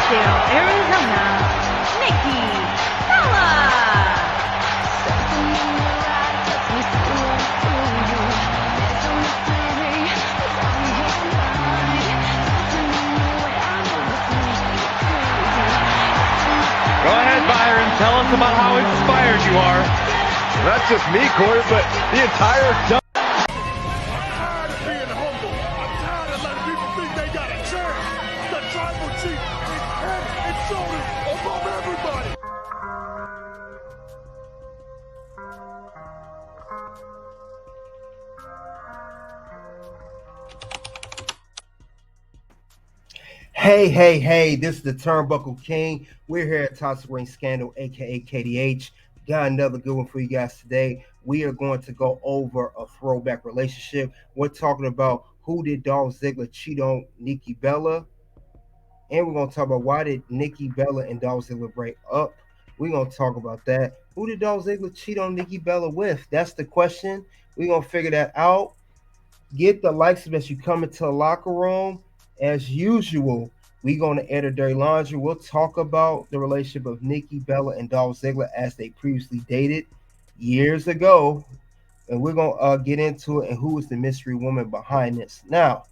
Scottsdale, Arizona, Nikki Bella. Go ahead, Byron. Tell us about how inspired you are. Not just me, Corey, but the entire I'm tired of being humble. I'm tired of letting people think they got a chance. The tribal chief is head and shoulders above everybody. Hey, this is the Turnbuckle King. We're here at Toxic Ring Scandal, aka KDH. Got another good one for you guys today. We are going to go over a throwback relationship. We're talking about who did Dolph Ziggler cheat on Nikki Bella. And we're going to talk about why did Nikki Bella and Dolph Ziggler break up. We're going to talk about that. Who did Dolph Ziggler cheat on Nikki Bella with? That's the question. We're going to figure that out. Get the likes as you come into the locker room. As usual, we're going to air the dirty laundry. We'll talk about the relationship of Nikki Bella and Dolph Ziggler as they previously dated years ago. And we're going to get into it and who is the mystery woman behind this. Now,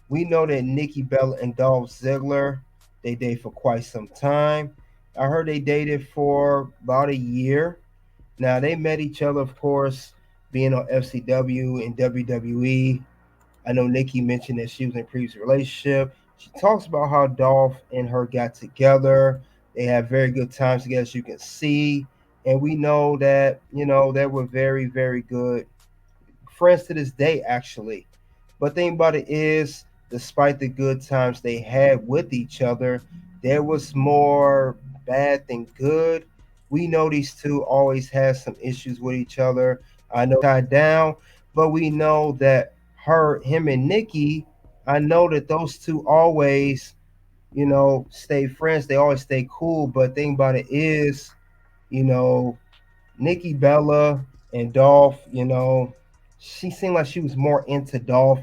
we know that Nikki Bella and Dolph Ziggler, they dated for quite some time. I heard they dated for about a year. Now, they met each other, of course, being on FCW and WWE. I know Nikki mentioned that she was in a previous relationship. She talks about how Dolph and her got together. They had very good times together, as you can see. And we know that, they were very, very good friends to this day, actually. But the thing about it is, despite the good times they had with each other, there was more bad than good. We know these two always had some issues with each other. I know tied down, but we know that him and Nikki, I know that those two always, stay friends. They always stay cool. But the thing about it is, Nikki Bella and Dolph, she seemed like she was more into Dolph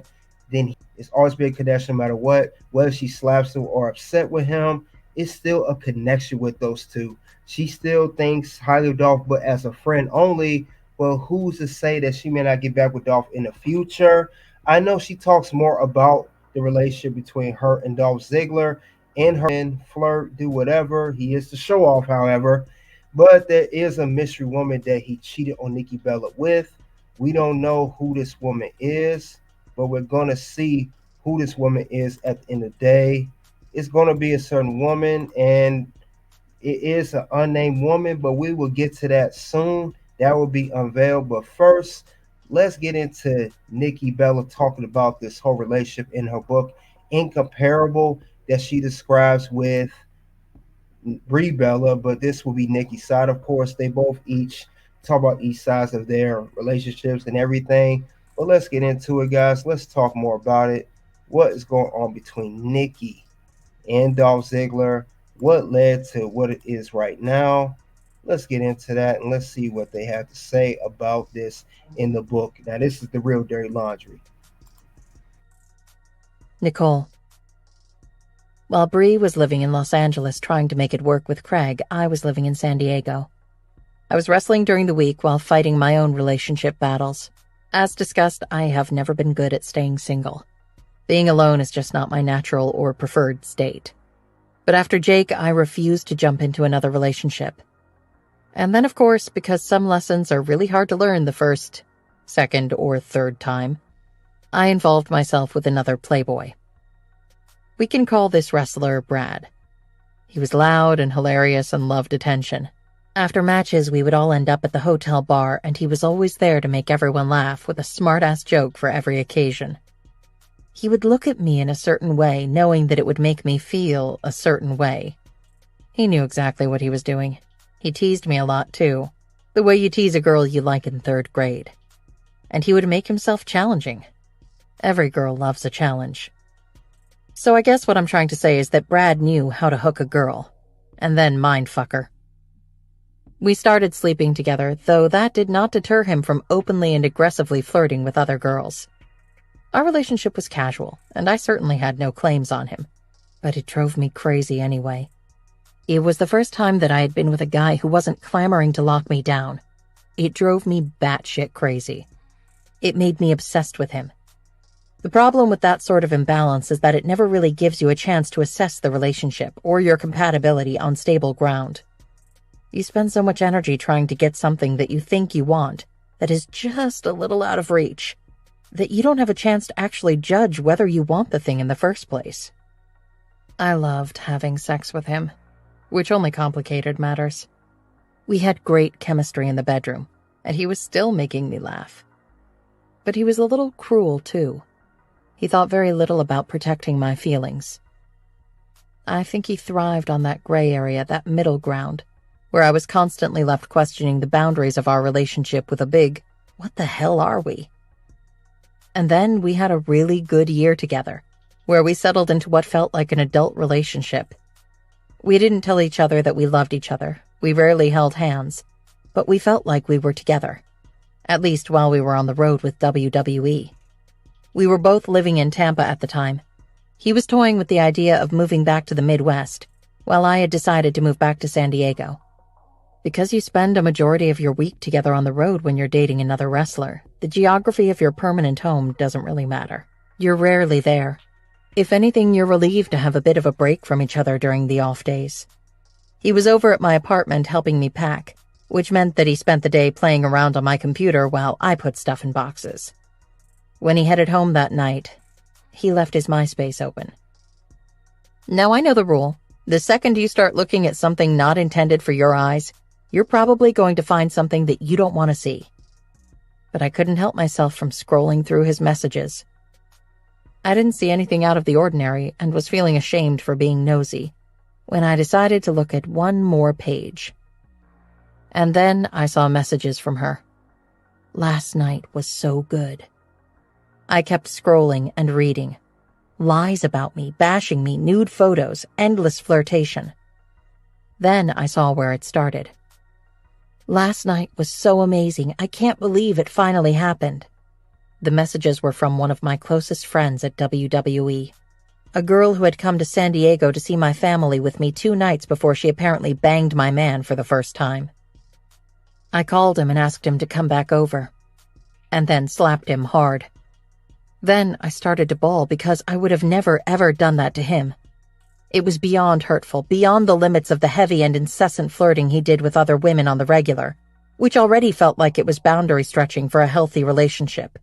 than he. It's always been a connection no matter what. Whether she slaps him or upset with him, it's still a connection with those two. She still thinks highly of Dolph, but as a friend only. Well, who's to say that she may not get back with Dolph in the future? I know she talks more about the relationship between her and Dolph Ziggler and her and flirt, do whatever. He is the show off, however. But there is a mystery woman that he cheated on Nikki Bella with. We don't know who this woman is, but we're going to see who this woman is at the end of the day. It's going to be a certain woman, and it is an unnamed woman, but we will get to that soon. That will be unveiled. But first, let's get into Nikki Bella talking about this whole relationship in her book, Incomparable, that she describes with Brie Bella, but this will be Nikki's side. Of course, they both each talk about each sides of their relationships and everything. But let's get into it, guys. Let's talk more about it. What is going on between Nikki and Dolph Ziggler? What led to what it is right now? Let's get into that and let's see what they have to say about this in the book. Now, this is the real dirty laundry. Nicole. While Brie was living in Los Angeles trying to make it work with Craig, I was living in San Diego. I was wrestling during the week while fighting my own relationship battles. As discussed, I have never been good at staying single. Being alone is just not my natural or preferred state. But after Jake, I refused to jump into another relationship. And then, of course, because some lessons are really hard to learn the first, second, or third time, I involved myself with another playboy. We can call this wrestler Brad. He was loud and hilarious and loved attention. After matches, we would all end up at the hotel bar, and he was always there to make everyone laugh with a smart-ass joke for every occasion. He would look at me in a certain way, knowing that it would make me feel a certain way. He knew exactly what he was doing. He teased me a lot, too, the way you tease a girl you like in 3rd grade. And he would make himself challenging. Every girl loves a challenge. So I guess what I'm trying to say is that Brad knew how to hook a girl, and then mindfuck her. We started sleeping together, though that did not deter him from openly and aggressively flirting with other girls. Our relationship was casual, and I certainly had no claims on him. but it drove me crazy anyway. It was the first time that I had been with a guy who wasn't clamoring to lock me down. It drove me batshit crazy. It made me obsessed with him. The problem with that sort of imbalance is that it never really gives you a chance to assess the relationship or your compatibility on stable ground. You spend so much energy trying to get something that you think you want that is just a little out of reach, that you don't have a chance to actually judge whether you want the thing in the first place. I loved having sex with him, which only complicated matters. We had great chemistry in the bedroom, and he was still making me laugh. But he was a little cruel, too. He thought very little about protecting my feelings. I think he thrived on that gray area, that middle ground, where I was constantly left questioning the boundaries of our relationship with a big, "What the hell are we?" And then we had a really good year together, where we settled into what felt like an adult relationship. We didn't tell each other that we loved each other. We rarely held hands, but we felt like we were together, at least while we were on the road with WWE. We were both living in Tampa at the time. He was toying with the idea of moving back to the Midwest, while I had decided to move back to San Diego. Because you spend a majority of your week together on the road when you're dating another wrestler, the geography of your permanent home doesn't really matter. You're rarely there. If anything, you're relieved to have a bit of a break from each other during the off days. He was over at my apartment helping me pack, which meant that he spent the day playing around on my computer while I put stuff in boxes. When he headed home that night, he left his MySpace open. Now I know the rule. The second you start looking at something not intended for your eyes, you're probably going to find something that you don't want to see. But I couldn't help myself from scrolling through his messages. I didn't see anything out of the ordinary and was feeling ashamed for being nosy when I decided to look at one more page. And then I saw messages from her. Last night was so good. I kept scrolling and reading. Lies about me, bashing me, nude photos, endless flirtation. Then I saw where it started. Last night was so amazing. I can't believe it finally happened. The messages were from one of my closest friends at WWE, a girl who had come to San Diego to see my family with me 2 nights before she apparently banged my man for the first time. I called him and asked him to come back over, and then slapped him hard. Then I started to bawl because I would have never ever done that to him. It was beyond hurtful, beyond the limits of the heavy and incessant flirting he did with other women on the regular, which already felt like it was boundary stretching for a healthy relationship.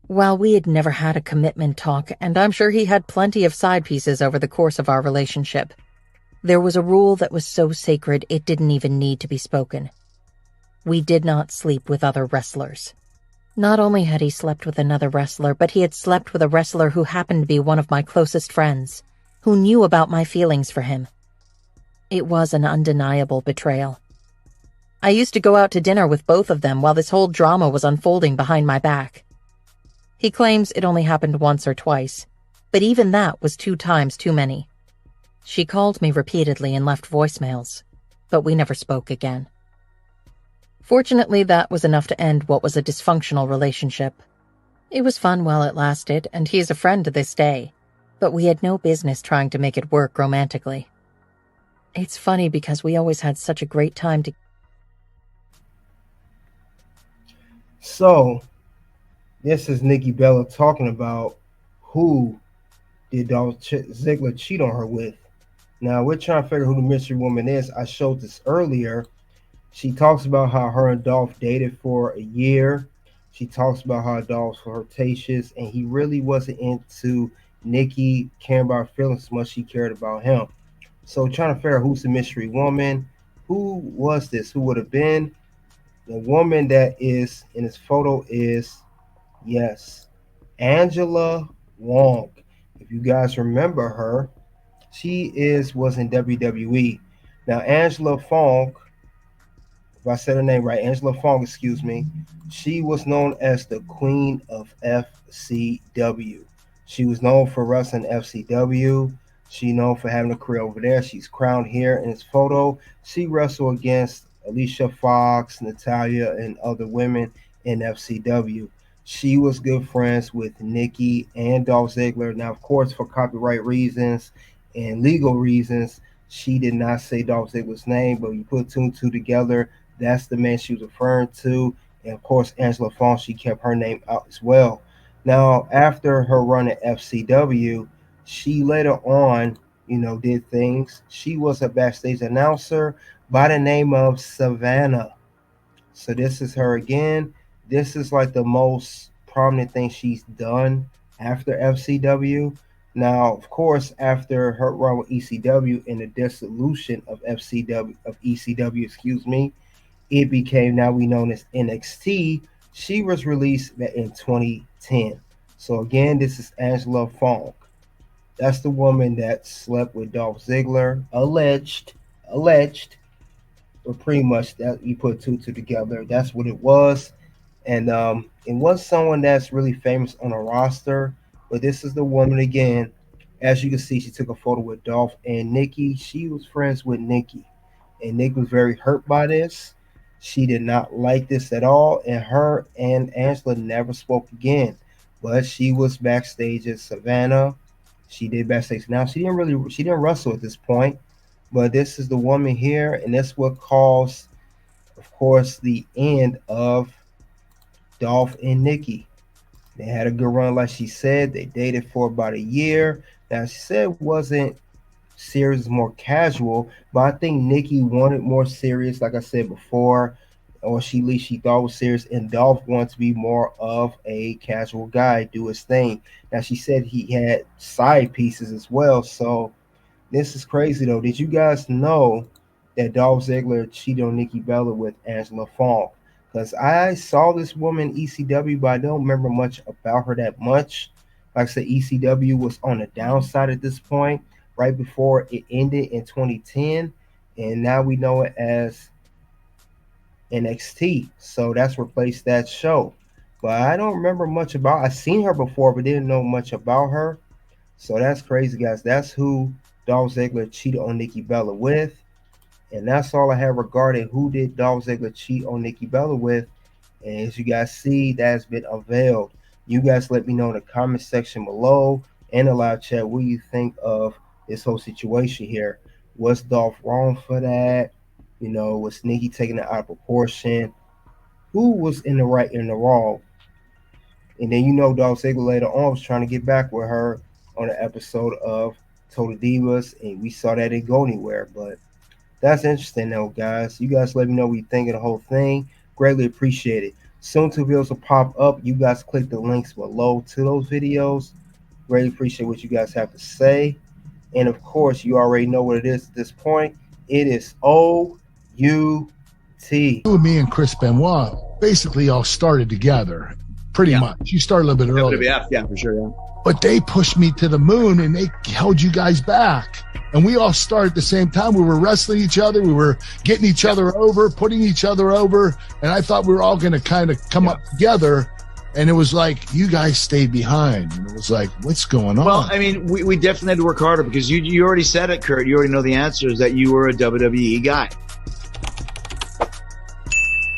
While we had never had a commitment talk, and I'm sure he had plenty of side pieces over the course of our relationship, there was a rule that was so sacred it didn't even need to be spoken. We did not sleep with other wrestlers. Not only had he slept with another wrestler, but he had slept with a wrestler who happened to be one of my closest friends, who knew about my feelings for him. It was an undeniable betrayal. I used to go out to dinner with both of them while this whole drama was unfolding behind my back. He claims it only happened once or twice, but even that was 2 times too many. She called me repeatedly and left voicemails, but we never spoke again. Fortunately, that was enough to end what was a dysfunctional relationship. It was fun while it lasted, and he is a friend to this day, but we had no business trying to make it work romantically. It's funny because we always had such a great time together. So, this is Nikki Bella talking about who did Dolph Ziggler cheat on her with. Now, we're trying to figure who the mystery woman is. I showed this earlier. She talks about how her and Dolph dated for a year. She talks about how Dolph's flirtatious, and he really wasn't into Nikki caring about her feelings as much as she cared about him. So, trying to figure out who's the mystery woman. Who was this? Who would have been? The woman that is in this photo is, yes, Angela Wong. If you guys remember her, she was in WWE. Now, Angela Fong, if I said her name right, Angela Fong, excuse me, she was known as the Queen of FCW. She was known for wrestling FCW. She's known for having a career over there. She's crowned here in this photo. She wrestled against Alicia Fox, Natalia, and other women in FCW. She was good friends with Nikki and Dolph Ziggler. Now, of course, for copyright reasons and legal reasons, she did not say Dolph Ziggler's name, but you put two and two together, that's the man she was referring to. And of course, Angela Fong, she kept her name out as well. Now, after her run at FCW, she later on, did things. She was a backstage announcer by the name of Savannah. So this is her again. This is like the most prominent thing she's done after FCW. Now, of course, after her run with ECW and the dissolution of ECW, it became now we known as NXT. She was released in 2010. So again, this is Angela Fong. That's the woman that slept with Dolph Ziggler, alleged, but pretty much that you put two together. That's what it was. And it was someone that's really famous on a roster, but this is the woman again. As you can see, she took a photo with Dolph and Nikki. She was friends with Nikki, and Nikki was very hurt by this. She did not like this at all, and her and Angela never spoke again. But she was backstage at Savannah. She did backstage. Now she didn't wrestle at this point, but this is the woman here, and that's what caused, of course, the end of Dolph and Nikki. They had a good run, like she said. They dated for about a year. Now she said it wasn't serious, more casual, but I think Nikki wanted more serious, like I said before, or at least she thought was serious, and Dolph wanted to be more of a casual guy, do his thing. Now she said he had side pieces as well, so this is crazy though. Did you guys know that Dolph Ziggler cheated on Nikki Bella with Angela Fong? Because I saw this woman ECW, but I don't remember much about her that much. Like I said, ECW was on the downside at this point, right before it ended in 2010, and now we know it as NXT. So that's replaced that show. But I don't remember much about. I seen her before, but didn't know much about her. So that's crazy, guys. That's who Dolph Ziggler cheated on Nikki Bella with. And that's all I have regarding who did Dolph Ziggler cheat on Nikki Bella with. And as you guys see, that has been unveiled. You guys let me know in the comment section below and the live chat what you think of this whole situation here. Was Dolph wrong for that? Was Nikki taking it out of proportion? Who was in the right and the wrong? And then Dolph Ziggler later on was trying to get back with her on an episode of Total Divas, and we saw that didn't go anywhere. But that's interesting though, guys. You guys let me know what you think of the whole thing. Greatly appreciate it. Soon to videos will pop up. You guys click the links below to those videos. Greatly appreciate what you guys have to say. And of course, you already know what it is at this point. It is OUT. Me and Chris Benoit basically all started together, pretty much. You started a little bit earlier. Yeah, for sure, yeah. But they pushed me to the moon, and they held you guys back. And we all started at the same time. We were wrestling each other. We were getting each other over, putting each other over. And I thought we were all going to kind of come up together. And it was like, you guys stayed behind. And it was like, what's going on? Well, I mean, we definitely had to work harder because you already said it, Kurt. You already know the answer is that you were a WWE guy.